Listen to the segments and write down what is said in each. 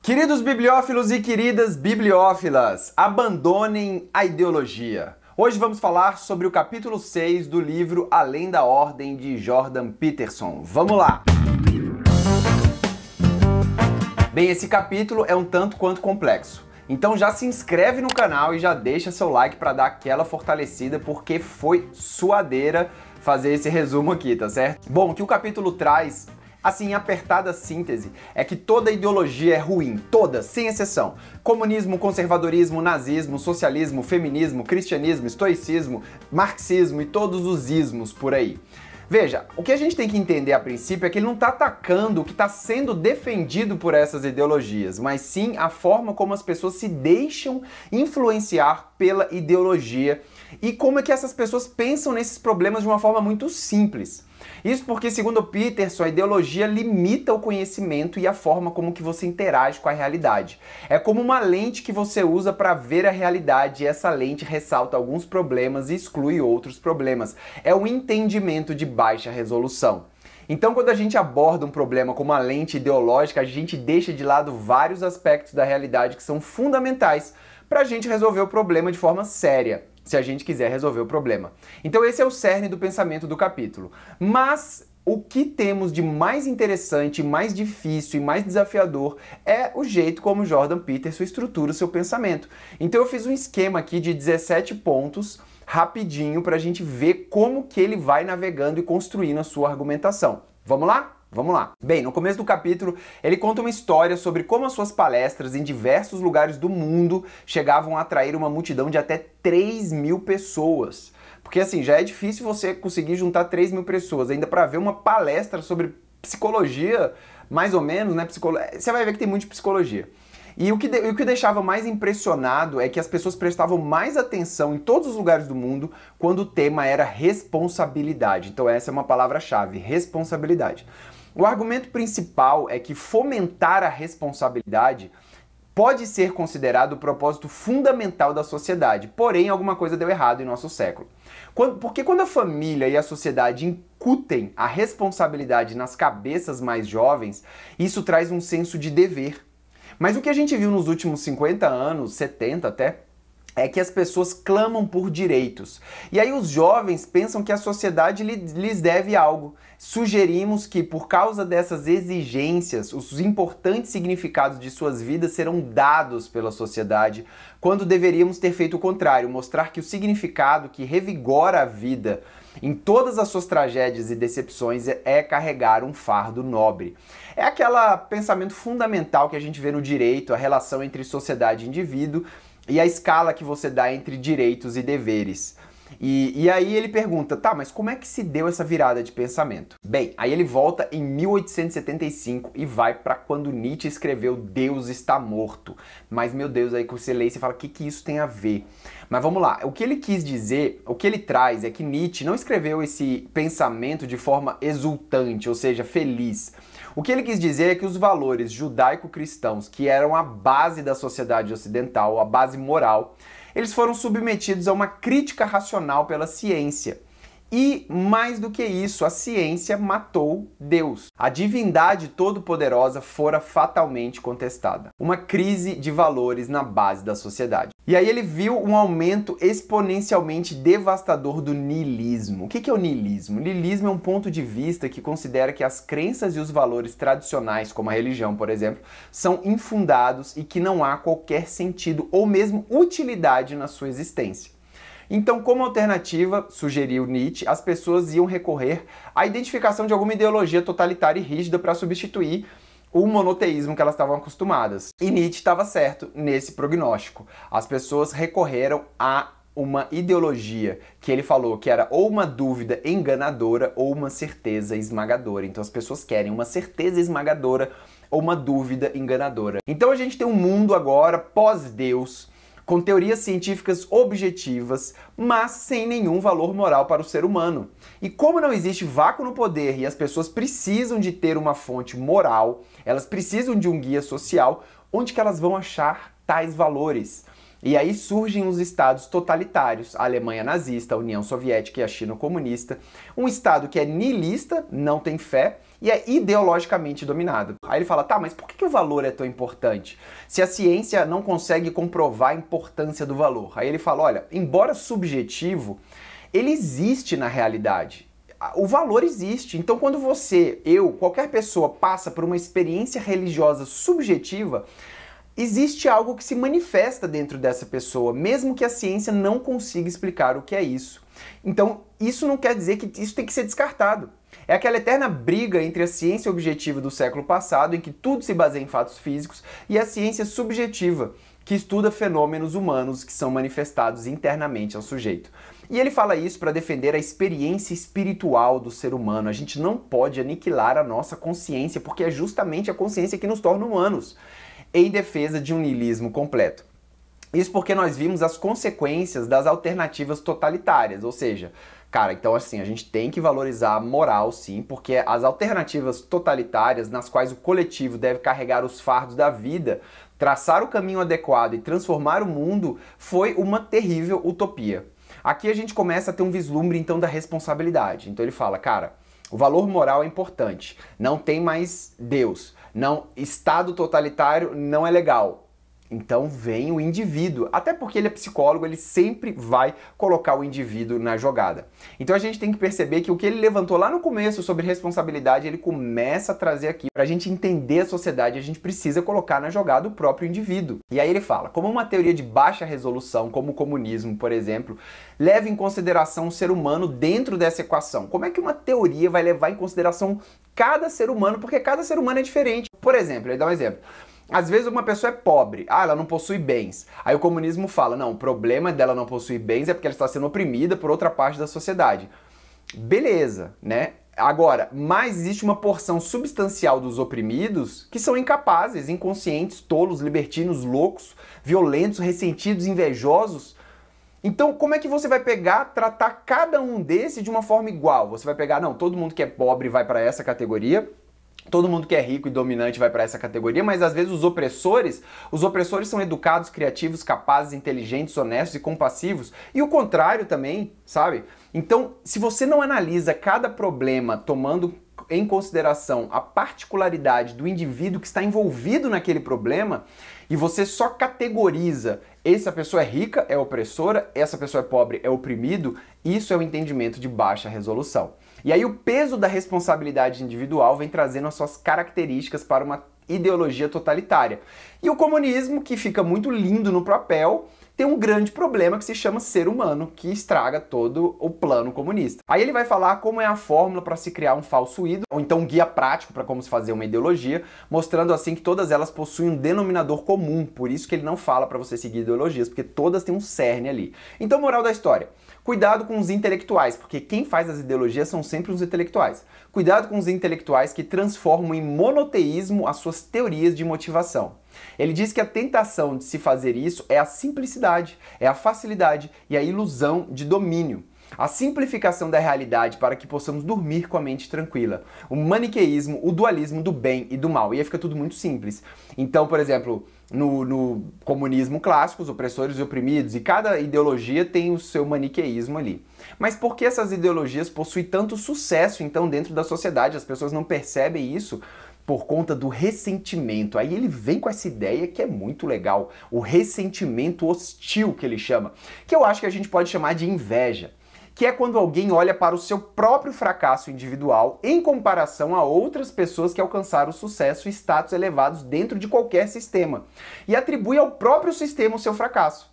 Queridos bibliófilos e queridas bibliófilas, abandonem a ideologia. Hoje vamos falar sobre o capítulo 6 do livro Além da Ordem, de Jordan Peterson. Vamos lá! Bem, esse capítulo é um tanto quanto complexo. Então já se inscreve no canal e já deixa seu like para dar aquela fortalecida, porque foi suadeira fazer esse resumo aqui, tá certo? Bom, o que o capítulo traz, assim, em apertada síntese, é que toda ideologia é ruim, toda, sem exceção. Comunismo, conservadorismo, nazismo, socialismo, feminismo, cristianismo, estoicismo, marxismo e todos os ismos por aí. Veja, o que a gente tem que entender a princípio é que ele não está atacando o que está sendo defendido por essas ideologias, mas sim a forma como as pessoas se deixam influenciar pela ideologia e como é que essas pessoas pensam nesses problemas de uma forma muito simples. Isso porque, segundo Peterson, a ideologia limita o conhecimento e a forma como que você interage com a realidade. É como uma lente que você usa para ver a realidade e essa lente ressalta alguns problemas e exclui outros problemas. É um entendimento de baixa resolução. Então, quando a gente aborda um problema com uma lente ideológica, a gente deixa de lado vários aspectos da realidade que são fundamentais para a gente resolver o problema de forma séria, se a gente quiser resolver o problema. Então esse é o cerne do pensamento do capítulo. Mas o que temos de mais interessante, mais difícil e mais desafiador é o jeito como Jordan Peterson estrutura o seu pensamento. Então eu fiz um esquema aqui de 17 pontos, rapidinho, para a gente ver como que ele vai navegando e construindo a sua argumentação. Vamos lá? Vamos lá. Bem, no começo do capítulo, ele conta uma história sobre como as suas palestras em diversos lugares do mundo chegavam a atrair uma multidão de até 3.000 pessoas. Porque assim, já é difícil você conseguir juntar 3.000 pessoas, ainda para ver uma palestra sobre psicologia, mais ou menos, né? Você vai ver que tem muito de psicologia. E o que deixava mais impressionado é que as pessoas prestavam mais atenção em todos os lugares do mundo quando o tema era responsabilidade. Então essa é uma palavra-chave, responsabilidade. O argumento principal é que fomentar a responsabilidade pode ser considerado o propósito fundamental da sociedade, porém alguma coisa deu errado em nosso século. Porque quando a família e a sociedade incutem a responsabilidade nas cabeças mais jovens, isso traz um senso de dever. Mas o que a gente viu nos últimos 50 anos, 70 até, é que as pessoas clamam por direitos. E aí os jovens pensam que a sociedade lhes deve algo. Sugerimos que, por causa dessas exigências, os importantes significados de suas vidas serão dados pela sociedade, quando deveríamos ter feito o contrário, mostrar que o significado que revigora a vida em todas as suas tragédias e decepções é carregar um fardo nobre. É aquele pensamento fundamental que a gente vê no direito, a relação entre sociedade e indivíduo, e a escala que você dá entre direitos e deveres. E aí ele pergunta, tá, mas como é que se deu essa virada de pensamento? Bem, aí ele volta em 1875 e vai para quando Nietzsche escreveu Deus está morto. Mas, meu Deus, aí que você lê e você fala, o que isso tem a ver? Mas vamos lá, o que ele quis dizer, o que ele traz é que Nietzsche não escreveu esse pensamento de forma exultante, ou seja, feliz. O que ele quis dizer é que os valores judaico-cristãos, que eram a base da sociedade ocidental, a base moral, eles foram submetidos a uma crítica racional pela ciência. E, mais do que isso, a ciência matou Deus. A divindade todo-poderosa fora fatalmente contestada. Uma crise de valores na base da sociedade. E aí ele viu um aumento exponencialmente devastador do niilismo. O que é o niilismo? O niilismo é um ponto de vista que considera que as crenças e os valores tradicionais, como a religião, por exemplo, são infundados e que não há qualquer sentido ou mesmo utilidade na sua existência. Então, como alternativa, sugeriu Nietzsche, as pessoas iam recorrer à identificação de alguma ideologia totalitária e rígida para substituir o monoteísmo que elas estavam acostumadas. E Nietzsche estava certo nesse prognóstico. As pessoas recorreram a uma ideologia que ele falou que era ou uma dúvida enganadora ou uma certeza esmagadora. Então as pessoas querem uma certeza esmagadora ou uma dúvida enganadora. Então a gente tem um mundo agora pós-Deus, com teorias científicas objetivas, mas sem nenhum valor moral para o ser humano. E como não existe vácuo no poder e as pessoas precisam de ter uma fonte moral, elas precisam de um guia social, onde que elas vão achar tais valores? E aí surgem os estados totalitários, a Alemanha nazista, a União Soviética e a China comunista. Um estado que é nihilista, não tem fé, e é ideologicamente dominado. Aí ele fala, tá, mas por que o valor é tão importante? Se a ciência não consegue comprovar a importância do valor. Aí ele fala, olha, embora subjetivo, ele existe na realidade. O valor existe. Então quando você, eu, qualquer pessoa passa por uma experiência religiosa subjetiva, existe algo que se manifesta dentro dessa pessoa, mesmo que a ciência não consiga explicar o que é isso. Então, isso não quer dizer que isso tem que ser descartado. É aquela eterna briga entre a ciência objetiva do século passado, em que tudo se baseia em fatos físicos, e a ciência subjetiva, que estuda fenômenos humanos que são manifestados internamente ao sujeito. E ele fala isso para defender a experiência espiritual do ser humano. A gente não pode aniquilar a nossa consciência, porque é justamente a consciência que nos torna humanos, em defesa de um niilismo completo. Isso porque nós vimos as consequências das alternativas totalitárias, ou seja, cara, então assim, a gente tem que valorizar a moral sim, porque as alternativas totalitárias nas quais o coletivo deve carregar os fardos da vida, traçar o caminho adequado e transformar o mundo, foi uma terrível utopia. Aqui a gente começa a ter um vislumbre então da responsabilidade. Então ele fala, cara, o valor moral é importante, não tem mais Deus, não, Estado totalitário não é legal. Então vem o indivíduo, até porque ele é psicólogo, ele sempre vai colocar o indivíduo na jogada. Então a gente tem que perceber que o que ele levantou lá no começo sobre responsabilidade, ele começa a trazer aqui. Para a gente entender a sociedade, a gente precisa colocar na jogada o próprio indivíduo. E aí ele fala, como uma teoria de baixa resolução, como o comunismo, por exemplo, leva em consideração o ser humano dentro dessa equação. Como é que uma teoria vai levar em consideração cada ser humano? Porque cada ser humano é diferente. Por exemplo, ele dá um exemplo. Às vezes uma pessoa é pobre, ela não possui bens. Aí o comunismo fala, não, o problema dela não possuir bens é porque ela está sendo oprimida por outra parte da sociedade. Beleza, né? Agora, mas existe uma porção substancial dos oprimidos que são incapazes, inconscientes, tolos, libertinos, loucos, violentos, ressentidos, invejosos. Então, como é que você vai pegar, tratar cada um desses de uma forma igual? Você vai pegar, não, todo mundo que é pobre vai para essa categoria, todo mundo que é rico e dominante vai para essa categoria, mas às vezes os opressores são educados, criativos, capazes, inteligentes, honestos e compassivos, e o contrário também, sabe? Então, se você não analisa cada problema tomando em consideração a particularidade do indivíduo que está envolvido naquele problema, e você só categoriza essa pessoa é rica, é opressora, essa pessoa é pobre, é oprimido, isso é o entendimento de baixa resolução. E aí o peso da responsabilidade individual vem trazendo as suas características para uma ideologia totalitária. E o comunismo, que fica muito lindo no papel, tem um grande problema que se chama ser humano, que estraga todo o plano comunista. Aí ele vai falar como é a fórmula para se criar um falso ídolo, ou então um guia prático para como se fazer uma ideologia, mostrando assim que todas elas possuem um denominador comum, por isso que ele não fala para você seguir ideologias, porque todas têm um cerne ali. Então, moral da história, cuidado com os intelectuais, porque quem faz as ideologias são sempre os intelectuais. Cuidado com os intelectuais que transformam em monoteísmo as suas teorias de motivação. Ele diz que a tentação de se fazer isso é a simplicidade, é a facilidade e a ilusão de domínio. A simplificação da realidade para que possamos dormir com a mente tranquila. O maniqueísmo, o dualismo do bem e do mal. E aí fica tudo muito simples. Então, por exemplo, no comunismo clássico, os opressores e oprimidos, e cada ideologia tem o seu maniqueísmo ali. Mas por que essas ideologias possuem tanto sucesso, então, dentro da sociedade? As pessoas não percebem isso por conta do ressentimento. Aí ele vem com essa ideia que é muito legal, o ressentimento hostil que ele chama, que eu acho que a gente pode chamar de inveja, que é quando alguém olha para o seu próprio fracasso individual em comparação a outras pessoas que alcançaram sucesso e status elevados dentro de qualquer sistema, e atribui ao próprio sistema o seu fracasso.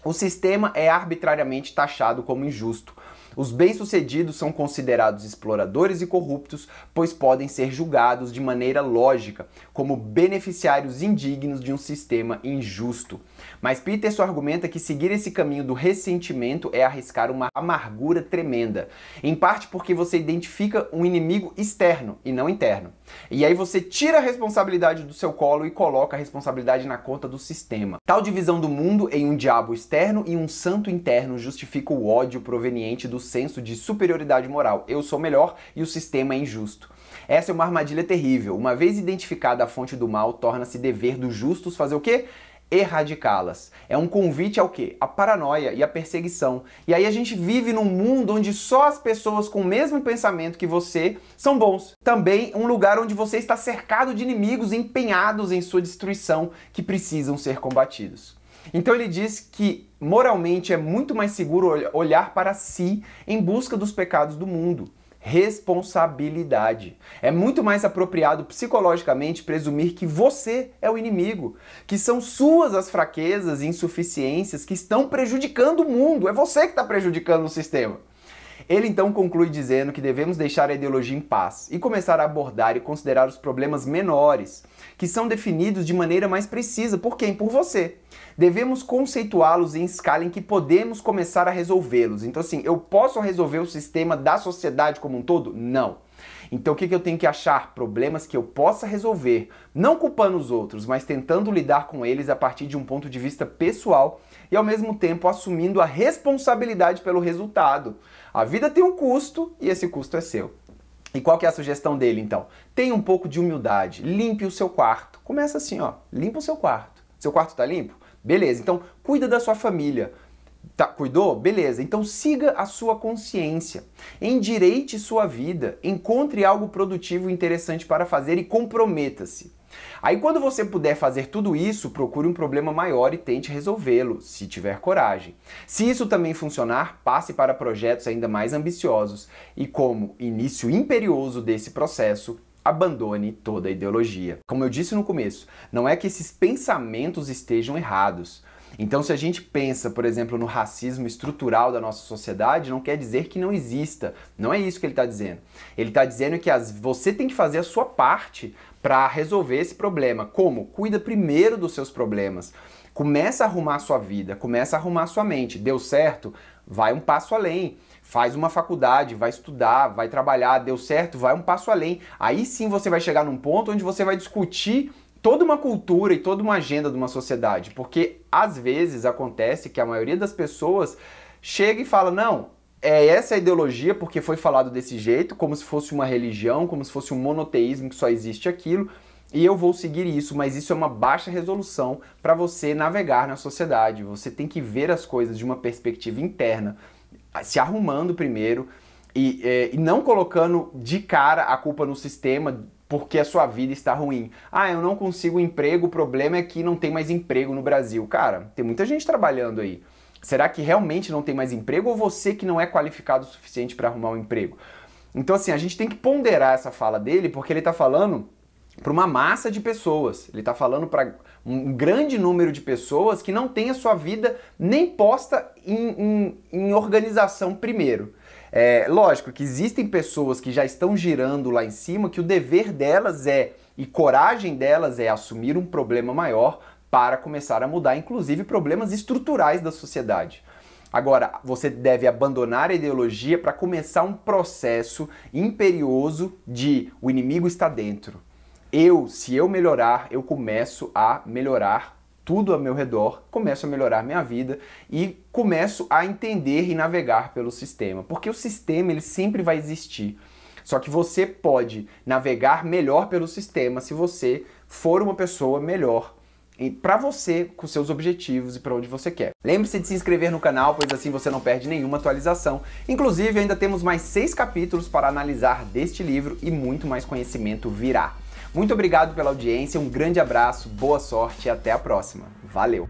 O sistema é arbitrariamente taxado como injusto. Os bem-sucedidos são considerados exploradores e corruptos, pois podem ser julgados de maneira lógica, como beneficiários indignos de um sistema injusto. Mas Peterson argumenta que seguir esse caminho do ressentimento é arriscar uma amargura tremenda, em parte porque você identifica um inimigo externo e não interno. E aí você tira a responsabilidade do seu colo e coloca a responsabilidade na conta do sistema. Tal divisão do mundo em um diabo externo e um santo interno justifica o ódio proveniente do senso de superioridade moral. Eu sou melhor e o sistema é injusto. Essa é uma armadilha terrível. Uma vez identificada a fonte do mal, torna-se dever dos justos fazer o quê? erradicá-las. É um convite ao quê? A paranoia e a perseguição. E aí a gente vive num mundo onde só as pessoas com o mesmo pensamento que você são bons. Também um lugar onde você está cercado de inimigos empenhados em sua destruição que precisam ser combatidos. Então ele diz que moralmente é muito mais seguro olhar para si em busca dos pecados do mundo. Responsabilidade. É muito mais apropriado psicologicamente presumir que você é o inimigo, que são suas as fraquezas e insuficiências que estão prejudicando o mundo. É você que está prejudicando o sistema. Ele então conclui dizendo que devemos deixar a ideologia em paz e começar a abordar e considerar os problemas menores, que são definidos de maneira mais precisa. Por quem? Por você. Devemos conceituá-los em escala em que podemos começar a resolvê-los. Então assim, eu posso resolver o sistema da sociedade como um todo? Não. Então o que eu tenho que achar? Problemas que eu possa resolver, não culpando os outros, mas tentando lidar com eles a partir de um ponto de vista pessoal e ao mesmo tempo assumindo a responsabilidade pelo resultado. A vida tem um custo e esse custo é seu. E qual que é a sugestão dele então? Tenha um pouco de humildade, limpe o seu quarto. Começa assim, ó, limpa o seu quarto. Seu quarto tá limpo? Beleza, então cuida da sua família. Tá, cuidou? Beleza. Então siga a sua consciência. Endireite sua vida. Encontre algo produtivo e interessante para fazer e comprometa-se. Aí quando você puder fazer tudo isso, procure um problema maior e tente resolvê-lo, se tiver coragem. Se isso também funcionar, passe para projetos ainda mais ambiciosos e como início imperioso desse processo, abandone toda a ideologia. Como eu disse no começo, não é que esses pensamentos estejam errados. Então, se a gente pensa, por exemplo, no racismo estrutural da nossa sociedade, não quer dizer que não exista. Não é isso que ele está dizendo. Ele está dizendo que você tem que fazer a sua parte para resolver esse problema. Como? Cuida primeiro dos seus problemas. Começa a arrumar a sua vida, começa a arrumar a sua mente. Deu certo? Vai um passo além. Faz uma faculdade, vai estudar, vai trabalhar. Deu certo? Vai um passo além. Aí sim você vai chegar num ponto onde você vai discutir toda uma cultura e toda uma agenda de uma sociedade, porque às vezes acontece que a maioria das pessoas chega e fala, não, é essa a ideologia porque foi falado desse jeito, como se fosse uma religião, como se fosse um monoteísmo que só existe aquilo, e eu vou seguir isso, mas isso é uma baixa resolução para você navegar na sociedade. Você tem que ver as coisas de uma perspectiva interna, se arrumando primeiro e não colocando de cara a culpa no sistema porque a sua vida está ruim. Ah, eu não consigo emprego, o problema é que não tem mais emprego no Brasil. Cara, tem muita gente trabalhando aí. Será que realmente não tem mais emprego ou você que não é qualificado o suficiente para arrumar um emprego? Então assim, a gente tem que ponderar essa fala dele porque ele está falando para uma massa de pessoas. Ele está falando para um grande número de pessoas que não tem a sua vida nem posta em organização primeiro. Lógico que existem pessoas que já estão girando lá em cima que o dever delas e coragem delas é assumir um problema maior para começar a mudar, inclusive problemas estruturais da sociedade. Agora, você deve abandonar a ideologia para começar um processo imperioso de o inimigo está dentro. Se eu melhorar, eu começo a melhorar tudo ao meu redor, começo a melhorar minha vida e começo a entender e navegar pelo sistema. Porque o sistema ele sempre vai existir. Só que você pode navegar melhor pelo sistema se você for uma pessoa melhor para você, com seus objetivos e para onde você quer. Lembre-se de se inscrever no canal, pois assim você não perde nenhuma atualização. Inclusive, ainda temos mais 6 capítulos para analisar deste livro e muito mais conhecimento virá. Muito obrigado pela audiência, um grande abraço, boa sorte e até a próxima. Valeu!